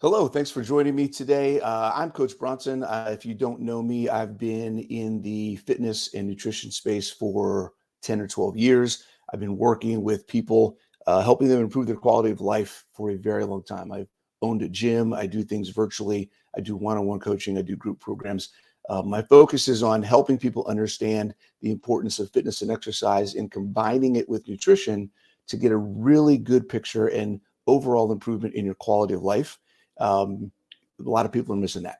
Hello, thanks for joining me today. I'm Coach Bronson. If you don't know me, I've been in the fitness and nutrition space for 10 or 12 years. I've been working with people, helping them improve their quality of life for a very long time. I've owned a gym. I do things virtually. I do one-on-one coaching. I do group programs. My focus is on helping people understand the importance of fitness and exercise and combining it with nutrition to get a really good picture and overall improvement in your quality of life. Um, a lot of people are missing that.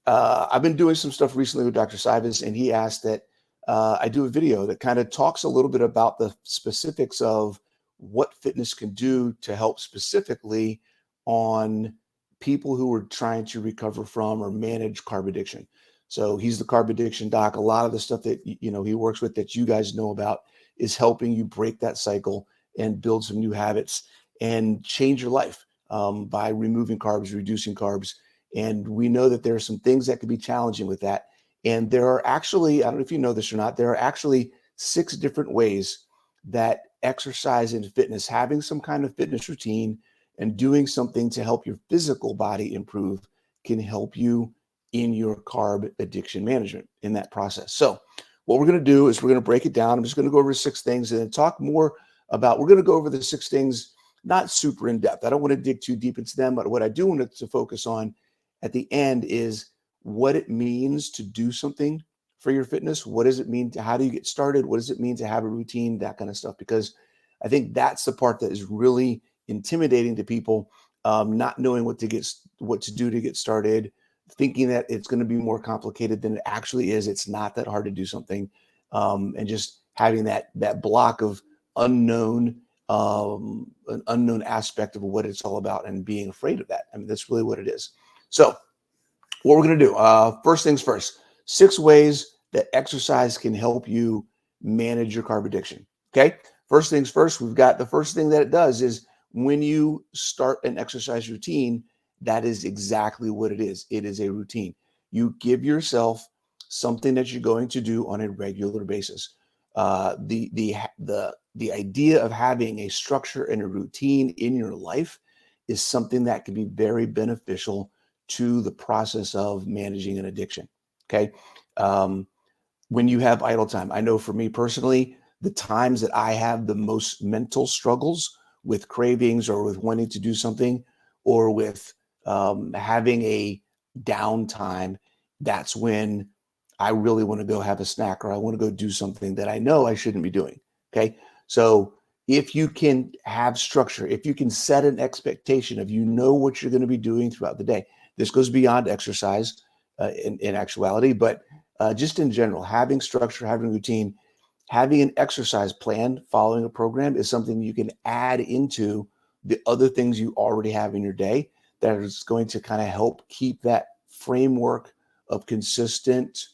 I've been doing some stuff recently with Dr. Sivas, and he asked that I do a video that kind of talks a little bit about the specifics of what fitness can do to help specifically on people who are trying to recover from or manage carb addiction. So he's the carb addiction doc. A lot of the stuff that he works with that you guys know about is helping you break that cycle and build some new habits and change your life by removing carbs, reducing carbs. And we know that there are some things that can be challenging with that. And there are actually, I don't know if you know this or not, there are actually 6 different ways that exercise and fitness, having some kind of fitness routine and doing something to help your physical body improve, can help you in your carb addiction management in that process. So what we're going to do is we're going to break it down. I'm just going to go over 6 things and then talk more about, we're going to go over the 6 things, not super in depth. I don't want to dig too deep into them, but what I do want to focus on at the end is what it means to do something for your fitness. What does it mean how do you get started? What does it mean to have a routine? That kind of stuff. Because I think that's the part that is really intimidating to people, not knowing what to do to get started, thinking that it's going to be more complicated than it actually is. It's not that hard to do something, and just having that block of unknown, an unknown aspect of what it's all about and being afraid of that. I mean, that's really what it is. So what we're going to do, first things first, 6 ways that exercise can help you manage your carb addiction. Okay. First things first, we've got the first thing that it does is when you start an exercise routine, that is exactly what it is. It is a routine. You give yourself something that you're going to do on a regular basis. The idea of having a structure and a routine in your life is something that can be very beneficial to the process of managing an addiction. Okay. When you have idle time, I know for me personally, the times that I have the most mental struggles with cravings or with wanting to do something or with having a downtime, that's when I really want to go have a snack or I want to go do something that I know I shouldn't be doing. Okay. So if you can have structure, if you can set an expectation of what you're going to be doing throughout the day, this goes beyond exercise in actuality, but just in general, having structure, having routine, having an exercise plan, following a program is something you can add into the other things you already have in your day that is going to kind of help keep that framework of consistent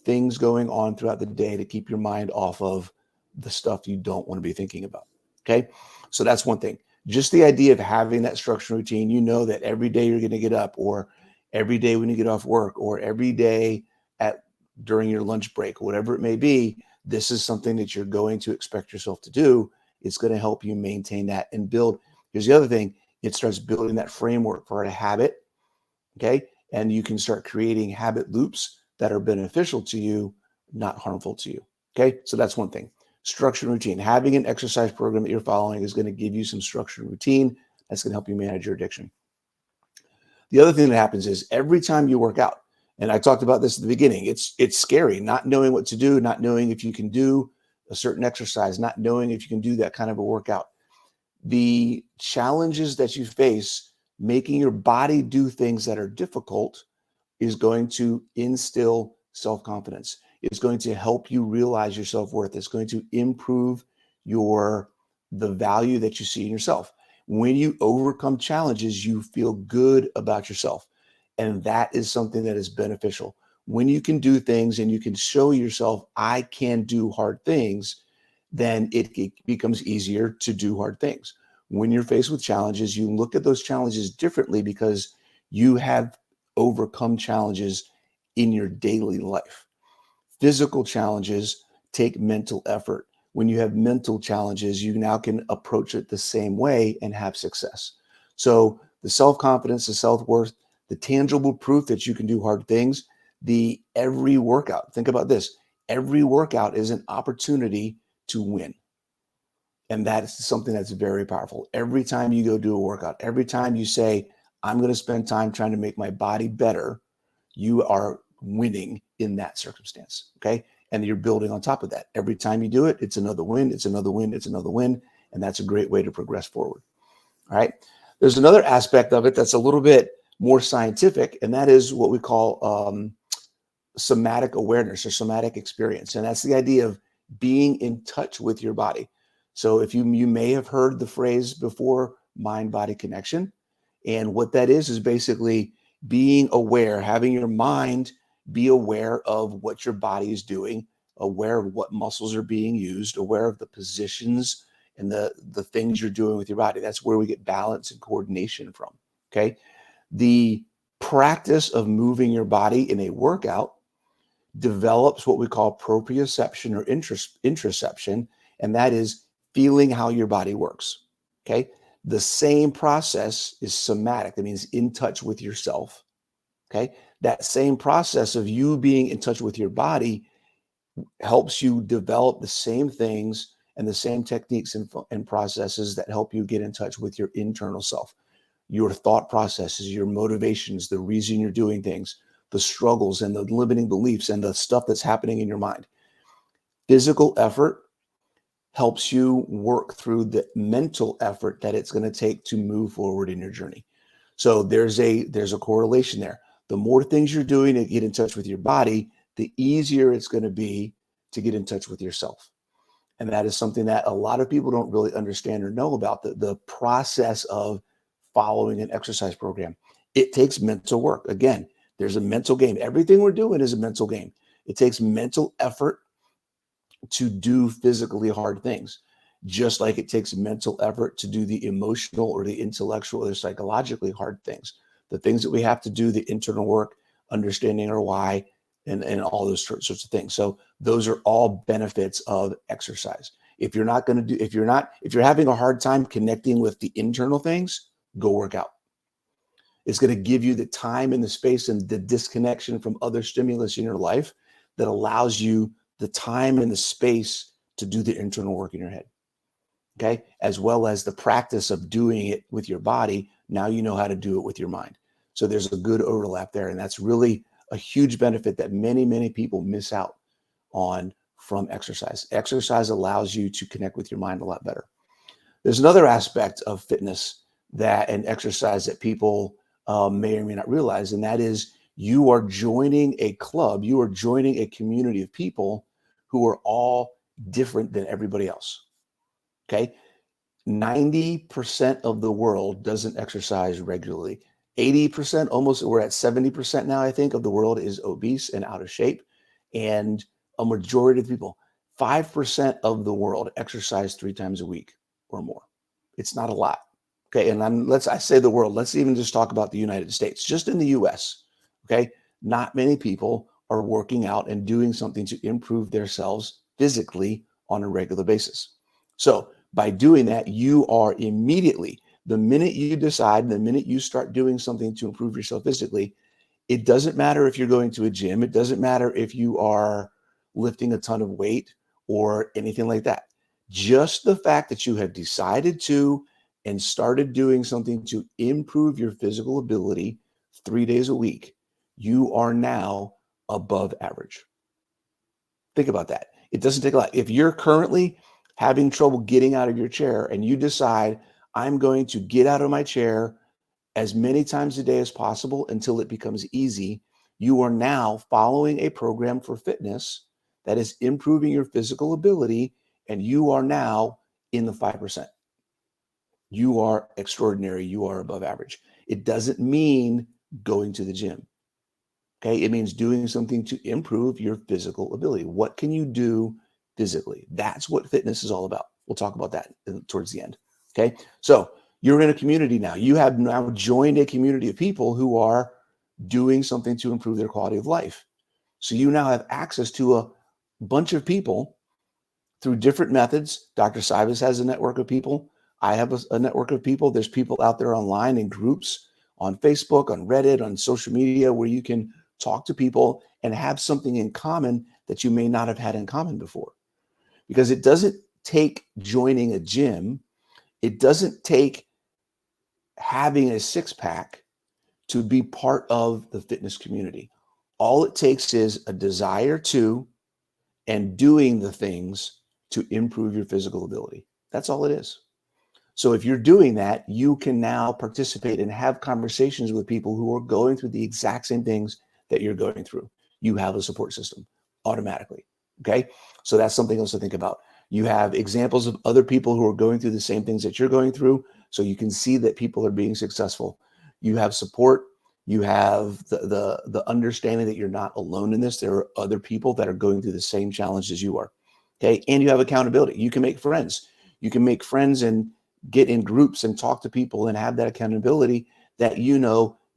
things going on throughout the day to keep your mind off of the stuff you don't want to be thinking about. Okay. So that's one thing. Just the idea of having that structured routine, that every day you're going to get up, or every day when you get off work, or every day during your lunch break, or whatever it may be, this is something that you're going to expect yourself to do. It's going to help you maintain that and build. Here's the other thing. It starts building that framework for a habit. Okay. And you can start creating habit loops that are beneficial to you, not harmful to you. Okay. So that's one thing. Structure and routine. Having an exercise program that you're following is going to give you some structure and routine. That's going to help you manage your addiction. The other thing that happens is every time you work out, and I talked about this at the beginning, it's scary, not knowing what to do, not knowing if you can do a certain exercise, not knowing if you can do that kind of a workout. The challenges that you face making your body do things that are difficult is going to instill self-confidence. It's going to help you realize your self-worth. It's going to improve the value that you see in yourself. When you overcome challenges, you feel good about yourself. And that is something that is beneficial. When you can do things and you can show yourself, I can do hard things, then it becomes easier to do hard things. When you're faced with challenges, you look at those challenges differently because you have overcome challenges in your daily life. Physical challenges take mental effort. When you have mental challenges, you now can approach it the same way and have success. So the self-confidence, the self-worth, the tangible proof that you can do hard things, the every workout. Think about this. Every workout is an opportunity to win. And that's something that's very powerful. Every time you go do a workout, every time you say, I'm going to spend time trying to make my body better, you are winning in that circumstance. Okay. And you're building on top of that. Every time you do it, it's another win, it's another win, it's another win. And that's a great way to progress forward. All right. There's another aspect of it that's a little bit more scientific, and that is what we call somatic awareness or somatic experience. And that's the idea of being in touch with your body. So if you may have heard the phrase before, mind-body connection. And what that is basically being aware, having your mind be aware of what your body is doing, aware of what muscles are being used, aware of the positions and the things you're doing with your body. That's where we get balance and coordination from. Okay. The practice of moving your body in a workout develops what we call proprioception or interoception, and that is feeling how your body works. Okay. The same process is somatic. That means in touch with yourself. Okay. That same process of you being in touch with your body helps you develop the same things and the same techniques and processes that help you get in touch with your internal self, your thought processes, your motivations, the reason you're doing things, the struggles and the limiting beliefs and the stuff that's happening in your mind. Physical effort helps you work through the mental effort that it's going to take to move forward in your journey. So there's a correlation there. The more things you're doing to get in touch with your body, the easier it's going to be to get in touch with yourself. And that is something that a lot of people don't really understand or know about, the process of following an exercise program. It takes mental work. Again, there's a mental game. Everything we're doing is a mental game. It takes mental effort to do physically hard things, just like it takes mental effort to do the emotional or the intellectual or psychologically hard things. The things that we have to do, the internal work, understanding our why, and all those sorts of things. So those are all benefits of exercise. If you're having a hard time connecting with the internal things, go work out. It's going to give you the time and the space and the disconnection from other stimulus in your life that allows you the time and the space to do the internal work in your head. Okay. As well as the practice of doing it with your body. Now you know how to do it with your mind. So there's a good overlap there. And that's really a huge benefit that many, many people miss out on from exercise. Exercise allows you to connect with your mind a lot better. There's another aspect of fitness and exercise that people may or may not realize, and that is you are joining a club, you are joining a community of people who are all different than everybody else. Okay. 90% of the world doesn't exercise regularly. 80%, almost, we're at 70% now, I think, of the world is obese and out of shape. And a majority of people, 5% of the world exercise 3 times a week or more. It's not a lot. Okay. And I say the world, let's even just talk about the United States, just in the US. Okay. Not many people are working out and doing something to improve themselves physically on a regular basis. So by doing that, you are immediately, the minute you decide, the minute you start doing something to improve yourself physically, it doesn't matter if you're going to a gym. It doesn't matter if you are lifting a ton of weight or anything like that. Just the fact that you have decided to and started doing something to improve your physical ability 3 days a week, you are now above average. Think about that. It doesn't take a lot. If you're currently having trouble getting out of your chair and you decide, I'm going to get out of my chair as many times a day as possible until it becomes easy, you are now following a program for fitness that is improving your physical ability, and you are now in the 5%. You are extraordinary. You are above average. It doesn't mean going to the gym. Okay. It means doing something to improve your physical ability. What can you do physically? That's what fitness is all about. We'll talk about that towards the end. Okay. So you're in a community now. You have now joined a community of people who are doing something to improve their quality of life. So you now have access to a bunch of people through different methods. Dr. Cybus has a network of people. I have a network of people. There's people out there online in groups on Facebook, on Reddit, on social media, where you can talk to people and have something in common that you may not have had in common before. Because it doesn't take joining a gym, it doesn't take having a six pack to be part of the fitness community. All it takes is a desire to and doing the things to improve your physical ability. That's all it is. So if you're doing that, you can now participate and have conversations with people who are going through the exact same things that you're going through. You have a support system automatically. Okay. So that's something else to think about. You have examples of other people who are going through the same things that you're going through. So you can see that people are being successful. You have support. You have the understanding that you're not alone in this. There are other people that are going through the same challenge as you are. Okay. And you have accountability. You can make friends. You can make friends and get in groups and talk to people and have that accountability that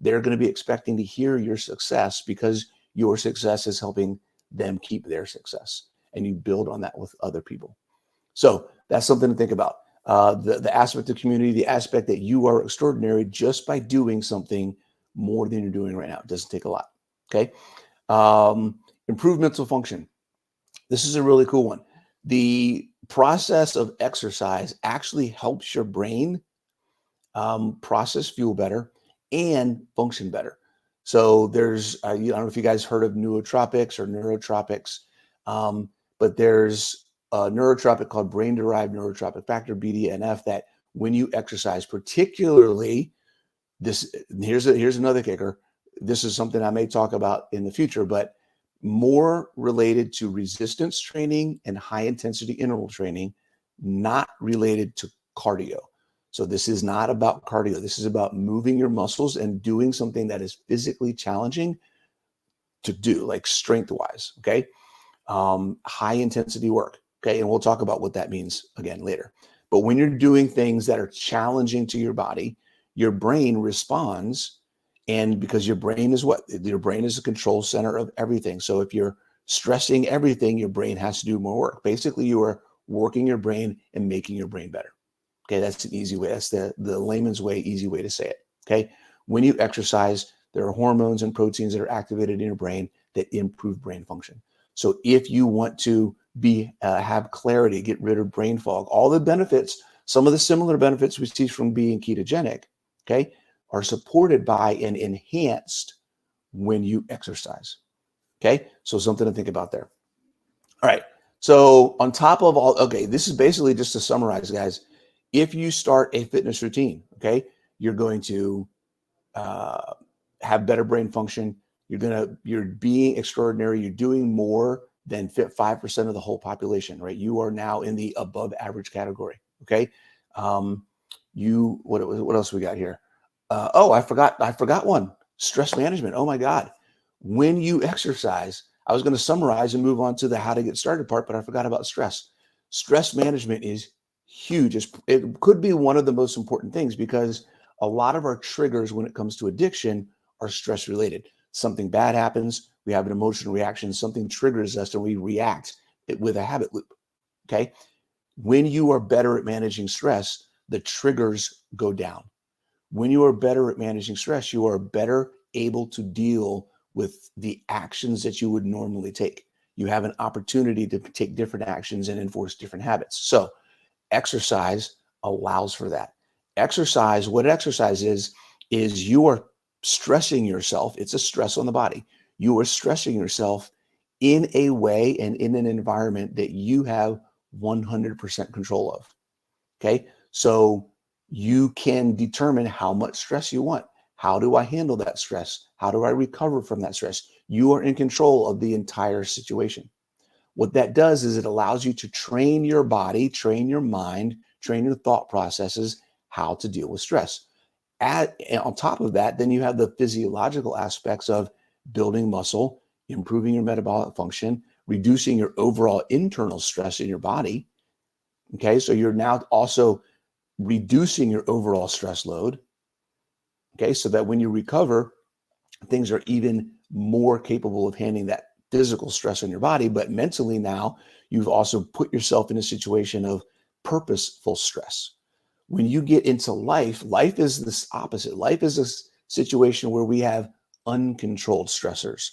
they're going to be expecting to hear your success, because your success is helping them keep their success, and you build on that with other people. So that's something to think about. The aspect of community, the aspect that you are extraordinary just by doing something more than you're doing right now. It doesn't take a lot. Okay. Improve mental function. This is a really cool one. The process of exercise actually helps your brain process fuel better and function better. So there's, I don't know if you guys heard of nootropics or neurotropics, but there's a neurotropic called brain-derived neurotropic factor, BDNF, that when you exercise, particularly here's another kicker. This is something I may talk about in the future, but more related to resistance training and high intensity interval training, not related to cardio. So this is not about cardio. This is about moving your muscles and doing something that is physically challenging to do, like strength wise. Okay. High intensity work. Okay. And we'll talk about what that means again later. But when you're doing things that are challenging to your body, your brain responds. And because your brain is a control center of everything. So if you're stressing everything, your brain has to do more work. Basically, you are working your brain and making your brain better. Okay, that's an easy way. That's the layman's way, easy way to say it. Okay, when you exercise, there are hormones and proteins that are activated in your brain that improve brain function. So if you want to have clarity, get rid of brain fog, all the benefits, some of the similar benefits we see from being ketogenic, okay, are supported by and enhanced when you exercise. Okay, so something to think about there. All right, so on top of all, okay, this is basically just to summarize, guys. If you start a fitness routine, okay, you're going to have better brain function. You're being extraordinary. You're doing more than fit 5% of the whole population, right? You are now in the above average category. Okay. What else we got here? I forgot one. Stress management. Oh my God. When you exercise, I was going to summarize and move on to the how to get started part, but I forgot about stress. Stress management is huge. It could be one of the most important things, because a lot of our triggers when it comes to addiction are stress related. Something bad happens, we have an emotional reaction, something triggers us, and we react with a habit loop. Okay. When you are better at managing stress, the triggers go down. When you are better at managing stress, you are better able to deal with the actions that you would normally take. You have an opportunity to take different actions and enforce different habits. So exercise allows for that. What exercise is you are stressing yourself. It's a stress on the body. You are stressing yourself in a way and in an environment that you have 100% control of. Okay. So you can determine how much stress you want. How do I handle that stress? How do I recover from that stress? You are in control of the entire situation. What that does is it allows you to train your body, train your mind, train your thought processes, how to deal with stress. On top of that, then you have the physiological aspects of building muscle, improving your metabolic function, reducing your overall internal stress in your body. Okay, so you're now also reducing your overall stress load. Okay, so that when you recover, things are even more capable of handling that physical stress on your body. But mentally now, you've also put yourself in a situation of purposeful stress. When you get into life, life is this opposite. Life is a situation where we have uncontrolled stressors,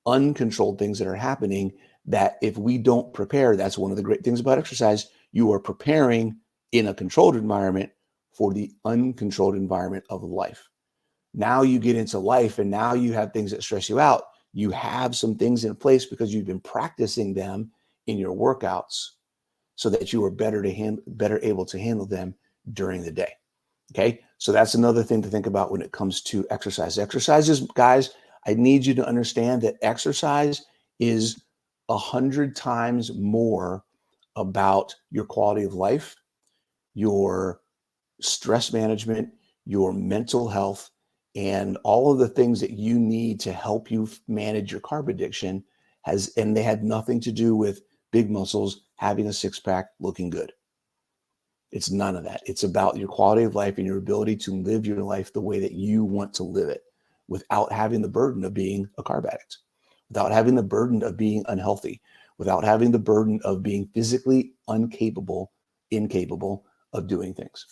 uncontrolled things that are happening that if we don't prepare, that's one of the great things about exercise. You are preparing in a controlled environment for the uncontrolled environment of life. Now you get into life and now you have things that stress you out. You have some things in place because you've been practicing them in your workouts so that you are better able to handle them during the day. Okay. So that's another thing to think about when it comes to exercise. Exercises, guys, I need you to understand that exercise is 100 times more about your quality of life, your stress management, your mental health, and all of the things that you need to help you manage your carb addiction and they had nothing to do with big muscles, having a six pack, looking good. It's none of that. It's about your quality of life and your ability to live your life the way that you want to live it without having the burden of being a carb addict, without having the burden of being unhealthy, without having the burden of being physically incapable of doing things.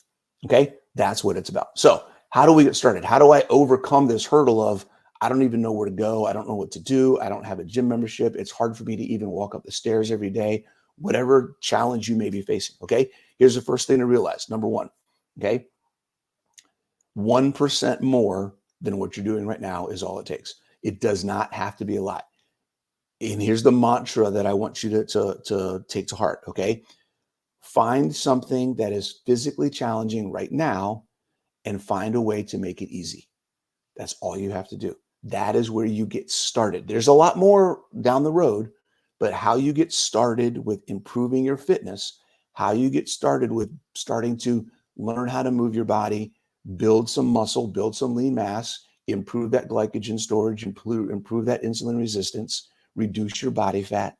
Okay, that's what it's about. So how do we get started? How do I overcome this hurdle of I don't even know where to go. I don't know what to do. I don't have a gym membership. It's hard for me to even walk up the stairs every day, whatever challenge you may be facing. Okay, here's the first thing to realize. Number one, okay, 1% more than what you're doing right now is all it takes. It does not have to be a lot. And here's the mantra that I want you to take to heart. Okay, find something that is physically challenging right now and find a way to make it easy. That's all you have to do. That is where you get started. There's a lot more down the road, but how you get started with improving your fitness, how you get started with starting to learn how to move your body, build some muscle, build some lean mass, improve that glycogen storage, improve that insulin resistance, reduce your body fat,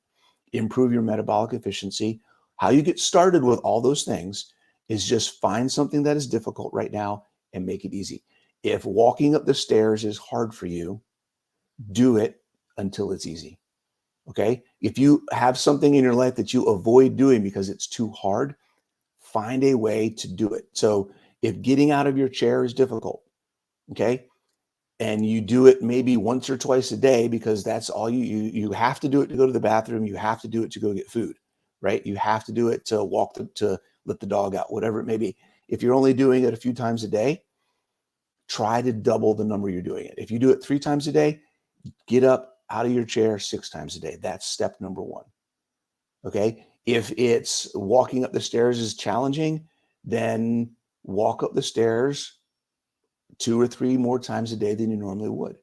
improve your metabolic efficiency. How you get started with all those things is just find something that is difficult right now and make it easy. If walking up the stairs is hard for you, do it until it's easy. Okay. If you have something in your life that you avoid doing because it's too hard, find a way to do it. So if getting out of your chair is difficult, okay, and you do it maybe once or twice a day because that's all you have to do it to go to the bathroom, you have to do it to go get food, right? You have to do it to walk to let the dog out, whatever it may be. If you're only doing it a few times a day, try to double the number you're doing it. If you do it 3 times a day, get up out of your chair 6 times a day. That's step number 1. Okay. If it's walking up the stairs is challenging, then walk up the stairs 2 or 3 more times a day than you normally would.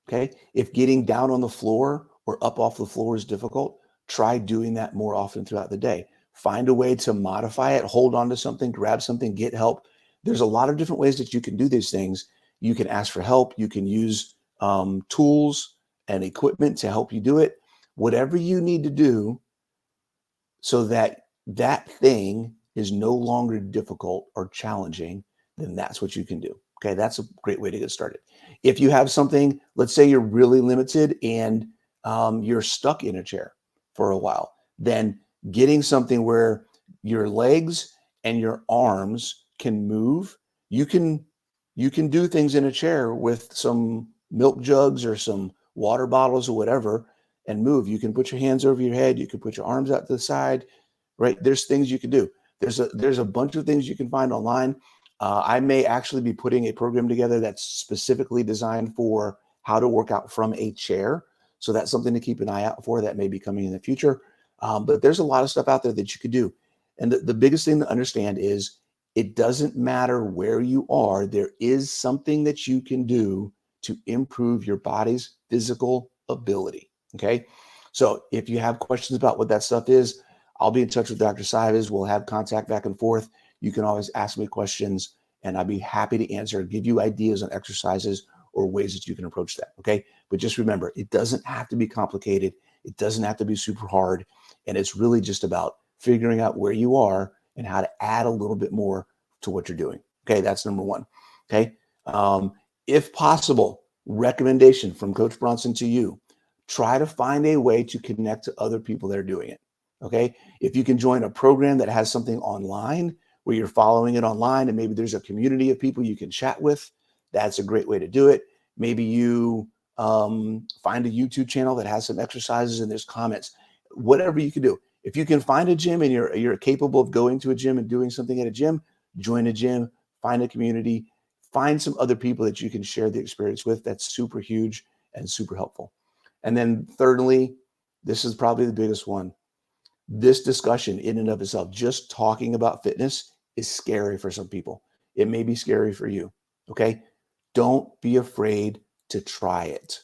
Okay. If getting down on the floor or up off the floor is difficult, try doing that more often throughout the day. Find a way to modify it, hold on to something, grab something, get help. There's a lot of different ways that you can do these things. You can ask for help. You can use tools and equipment to help you do it. Whatever you need to do so that that thing is no longer difficult or challenging, then that's what you can do. Okay, that's a great way to get started. If you have something, let's say you're really limited and you're stuck in a chair for a while, then getting something where your legs and your arms can move, you can do things in a chair with some milk jugs or some water bottles or whatever and move. You can put your hands over your head, you can put your arms out to the side, right? There's things you can do. There's a bunch of things you can find online. I may actually be putting a program together that's specifically designed for how to work out from a chair. So that's something to keep an eye out for. That may be coming in the future. But there's a lot of stuff out there that you could do. And the biggest thing to understand is it doesn't matter where you are. There is something that you can do to improve your body's physical ability. Okay. So if you have questions about what that stuff is, I'll be in touch with Dr. Chavez. We'll have contact back and forth. You can always ask me questions and I'd be happy to answer, give you ideas on exercises or ways that you can approach that. Okay. But just remember, it doesn't have to be complicated. It doesn't have to be super hard. And it's really just about figuring out where you are and how to add a little bit more to what you're doing. Okay. That's number 1. Okay. If possible, recommendation from Coach Bronson to you, try to find a way to connect to other people that are doing it. Okay. If you can join a program that has something online where you're following it online and maybe there's a community of people you can chat with. That's a great way to do it. Maybe you find a YouTube channel that has some exercises and there's comments, whatever you can do. If you can find a gym and you're capable of going to a gym and doing something at a gym, join a gym, find a community, find some other people that you can share the experience with. That's super huge and super helpful. And then thirdly, this is probably the biggest one. This discussion in and of itself, just talking about fitness, is scary for some people. It may be scary for you. Okay. Don't be afraid to try it.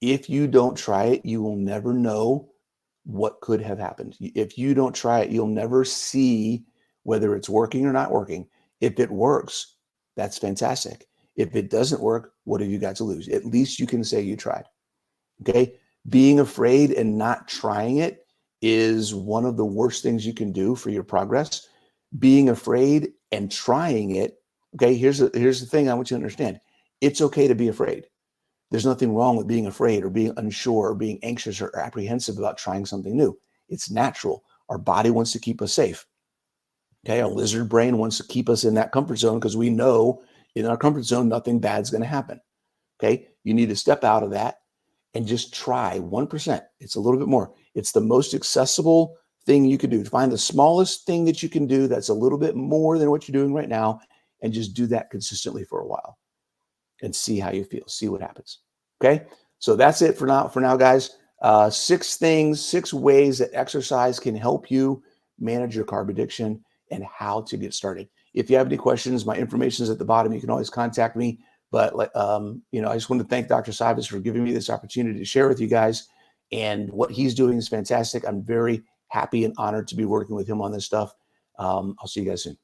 If you don't try it, you will never know what could have happened. If you don't try it, you'll never see whether it's working or not working. If it works, that's fantastic. If it doesn't work, what have you got to lose? At least you can say you tried. Okay. Being afraid and not trying it is one of the worst things you can do for your progress. Being afraid and trying it. Okay. Here's the thing I want you to understand. It's okay to be afraid. There's nothing wrong with being afraid or being unsure or being anxious or apprehensive about trying something new. It's natural. Our body wants to keep us safe. Okay. Our lizard brain wants to keep us in that comfort zone because we know in our comfort zone, nothing bad's going to happen. Okay. You need to step out of that and just try 1%. It's a little bit more. It's the most accessible thing you can do. Find the smallest thing that you can do that's a little bit more than what you're doing right now, and just do that consistently for a while and see how you feel, see what happens. Okay. So that's it for now, guys. 6 ways that exercise can help you manage your carb addiction and how to get started. If you have any questions, my information is at the bottom. You can always contact me. But I just want to thank Dr. Cybus for giving me this opportunity to share with you guys. And what he's doing is fantastic. I'm very happy and honored to be working with him on this stuff. I'll see you guys soon.